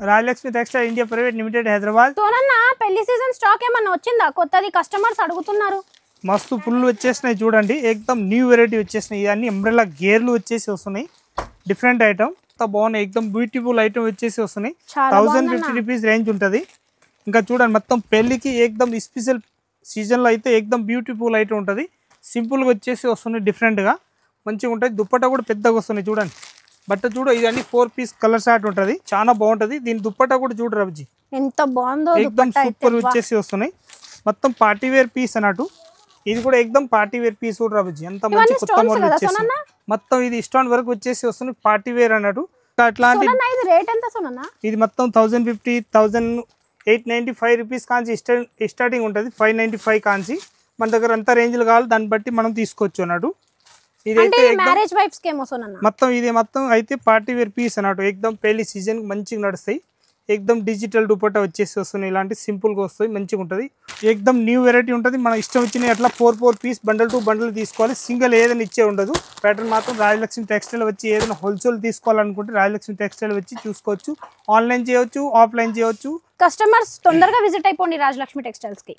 Rajalakshmi textile India private limited Hyderabad. సోనన్న పెళ్లి season stock ఏమన్నా వచ్చిందా కొత్తది? కస్టమర్స్ అడుగుతున్నారు. మస్తు ఫుల్ వచ్చేసినాయి చూడండి, ఏకదం న్యూ వెరైటీ వచ్చేసినాయి. ఇవన్నీ అంబ్రెల్లా గేర్లు వచ్చేసి వస్తున్నాయి, డిఫరెంట్ ఐటమ్ బాగున్నాయి, ఏకదం బ్యూటిఫుల్ ఐటమ్ వచ్చేసి వస్తున్నాయి. 1050 రూపీస్ రేంజ్ ఉంటుంది. ఇంకా చూడండి మొత్తం పెళ్లికి ఏకదం స్పెషల్ సీజన్లో అయితే ఏకదం బ్యూటిఫుల్ ఐటమ్ ఉంటుంది. సింపుల్గా వచ్చేసి వస్తున్నాయి, డిఫరెంట్గా మంచిగా ఉంటుంది. దుప్పట్టా కూడా పెద్దగా వస్తున్నాయి చూడండి. బట్ట చూడ ఇదన్నీ 4 పీస్ కలర్ షార్ట్ ఉంటుంది, చాలా బాగుంటుంది. దీని దుప్పట్టా కూడా చూడు రవిజీ ఎంత బాగుందో, ఏకదం సూపర్ వచ్చేసి వస్తున్నాయి. మొత్తం పార్టీ వేర్ పీస్ అన్నట్టు. ఇది కూడా ఏకదం పార్టీ వేర్ పీస్ కూడా రవిజీ, ఎంత మంచి కొత్త మోడల్ వచ్చేసి మొత్తం ఇది స్టోన్ వర్క్ వచ్చేసి వస్తుంది, పార్టీ వేర్ అన్నట్టు. అట్లాంటి ఇది మొత్తం 1050, 1895 రూపీస్ కాంచి స్టార్టింగ్ ఉంటుంది. 595 కాంచి మన దగ్గర ఎంత రేంజ్లు కావాలి దాన్ని బట్టి మనం తీసుకోవచ్చు అన్నట్టు. ఇదైతే మొత్తం ఇది మొత్తం అయితే పార్టీ వేర్ పీస్ అన్నట్టు. ఏకదం పెళ్లి సీజన్ మంచిగా నడుస్తాయి. ఏకదం డిజిటల్ దుపట్టా వచ్చేసి వస్తున్నాయి, ఇలాంటి సింపుల్గా వస్తాయి, మంచిగా ఉంటుంది. ఏకదం న్యూ వెరైటీ ఉంటుంది. మన ఇష్టం వచ్చిన అట్లా 4 పీస్ బండల్ టు బండల్ తీసుకోవాలి, సింగిల్ ఏదైనా ఇచ్చే ఉండదు. ప్యాటర్న్ మాత్రం రాజలక్ష్మి టెక్స్టైల్ వచ్చి ఏదైనా హోల్సేల్ తీసుకోవాలనుకుంటే రాజలక్ష్మి టెక్స్టైల్ వచ్చి చూసుకోవచ్చు. ఆన్లైన్ చేయవచ్చు, ఆఫ్లైన్ చేయవచ్చు. కస్టమర్స్ తొందరగా విజిట్ అయిపోండి రాజలక్ష్మి టెక్స్టైల్స్ కి.